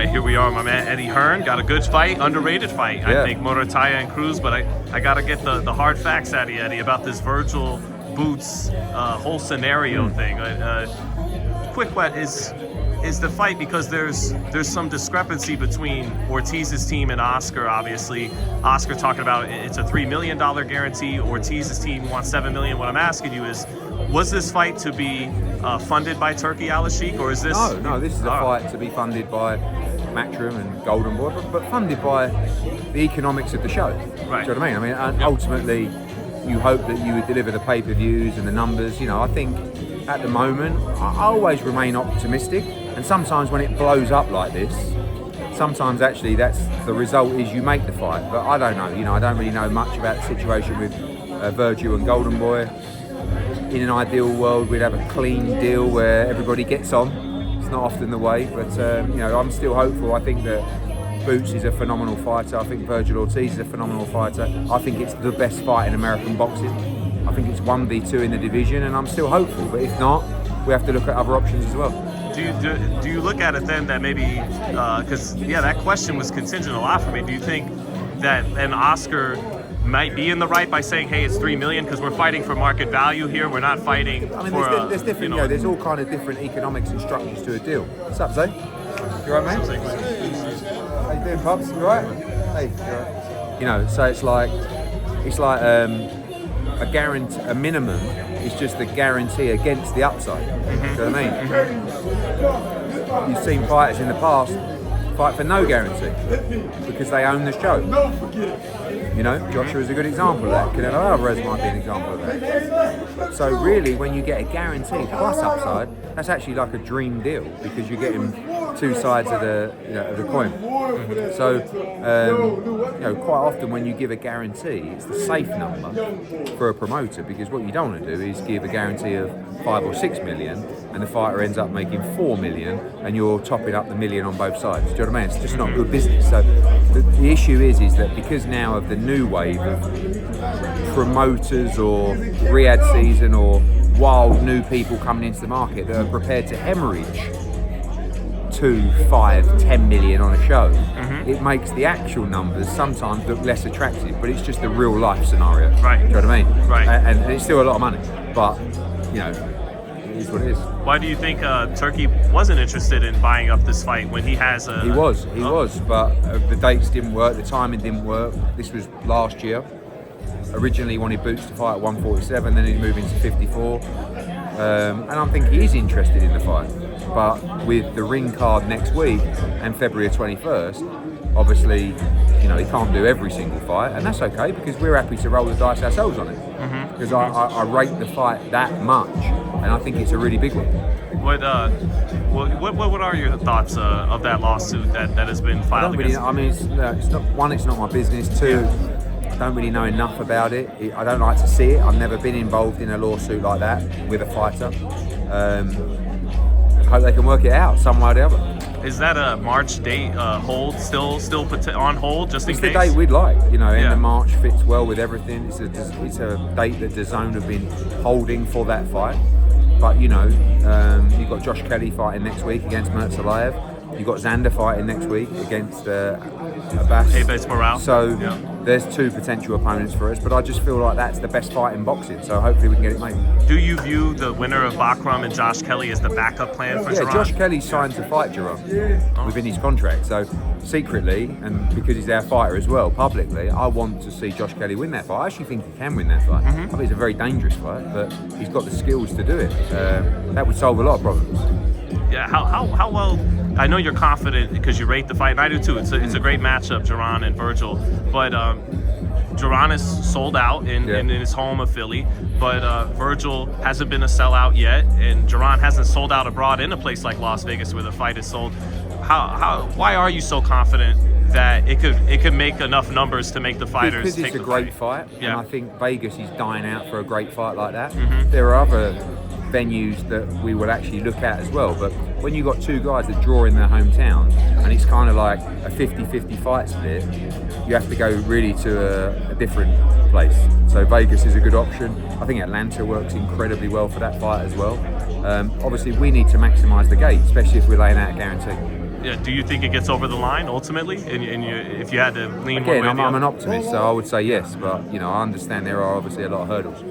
right, here we are, my man Eddie Hearn. Got a good fight, underrated fight, Yeah. I think, Morataya and Cruz. But I got to get the hard facts out of you, Eddie, about this Vergil Boots whole scenario thing. Quick wet is the fight, because there's some discrepancy between Ortiz's team and Oscar. Obviously, Oscar talking about it's a $3 million guarantee. Ortiz's team wants $7 million. What I'm asking you is, was this fight to be funded by Turki Al-Sheikh, or is this? No, this is a fight to be funded by Matchroom and Golden Boy, but funded by the economics of the show. Right. Do you know what I mean? And ultimately, you hope that you would deliver the pay-per-views and the numbers. You know, I think at the moment, I always remain optimistic. And sometimes when it blows up like this, sometimes actually that's the result is you make the fight. But I don't know. You know, I don't really know much about the situation with Vergil and Golden Boy. In an ideal world, we'd have a clean deal where everybody gets on. It's not often the way, but you know, I'm still hopeful. I think that Boots is a phenomenal fighter. I think Vergil Ortiz is a phenomenal fighter. I think it's the best fight in American boxing. I think it's 1v2 in the division, and I'm still hopeful. But if not, we have to look at other options as well. Do you look at it then that maybe, because that question was contingent a lot for me. Do you think that an Oscar might be in the right by saying, hey, it's $3 million because we're fighting for market value here? We're not fighting I mean, for there's different, you know, there's all kind of different economics and structures to a deal. What's up, Zay? You all right, mate? How you doing, Pops? You all right? Hey, you all right? You know, so it's like a guarantee, a minimum is just a guarantee against the upside. Do you know what I mean? You've seen fighters in the past fight for no guarantee because they own the show. You know, Joshua is a good example of that. Canelo Alvarez might be an example of that. So really, when you get a guarantee plus upside, that's actually like a dream deal because you're getting two sides of the coin. So you know, quite often when you give a guarantee, it's the safe number for a promoter, because what you don't want to do is give a guarantee of 5 or 6 million and the fighter ends up making 4 million and you're topping up the million on both sides. Do you know what I mean? It's just not good business. So the issue is that because now of the new wave of promoters or Riyadh season or wild new people coming into the market that are prepared to hemorrhage 2, 5, 10 million on a show, it makes the actual numbers sometimes look less attractive, but it's just a real life scenario. Right. Do you know what I mean? Right. And it's still a lot of money, but you know, it is what it is. Why do you think Turki wasn't interested in buying up this fight when he has a... He was, but the dates didn't work, the timing didn't work. This was last year. Originally he wanted Boots to fight at 147, then he's moving to 54. And I think he is interested in the fight. But with the ring card next week and February 21st, obviously, you know, he can't do every single fight, and that's okay because we're happy to roll the dice ourselves on it. Because I rate the fight that much, and I think it's a really big one. What are your thoughts of that lawsuit that has been filed against? I mean, it's not one. It's not my business. Two, I don't really know enough about it. I don't like to see it. I've never been involved in a lawsuit like that with a fighter. I hope they can work it out some way or the other. Is that a March date hold still on hold just in it's case? It's the date we'd like. You know, end of March fits well with everything. It's a date that DAZN have been holding for that fight. But you know, you've got Josh Kelly fighting next week against Murtalayev. You've got Xander fighting next week against Abbas Morale. So there's two potential opponents for us, but I just feel like that's the best fight in boxing. So hopefully we can get it made. Do you view the winner of Bakram and Josh Kelly as the backup plan for Jaron? Yeah, Josh Kelly signed to fight Jaron within his contract. So secretly, and because he's our fighter as well, publicly, I want to see Josh Kelly win that fight. I actually think he can win that fight. I think it's a very dangerous fight, but he's got the skills to do it. That would solve a lot of problems. Yeah, how well? I know you're confident because you rate the fight, and I do too. It's a great matchup, Jaron and Vergil. But Jaron is sold out in his home of Philly, but Vergil hasn't been a sellout yet, and Jaron hasn't sold out abroad in a place like Las Vegas where the fight is sold. Why are you so confident that it could make enough numbers to make the fighters take the fight? Because it's a great fight, yeah. And I think Vegas is dying out for a great fight like that. There are other venues that we will actually look at as well, but when you've got two guys that draw in their hometown and it's kind of like a 50-50 fight split, you have to go really to a different place. So Vegas is a good option. I think Atlanta works incredibly well for that fight as well. Obviously we need to maximise the gate, especially if we're laying out a guarantee. do you think it gets over the line ultimately? If you had to lean one Again, way or the I'm other? an optimist, so I would say yes. But I understand there are obviously a lot of hurdles.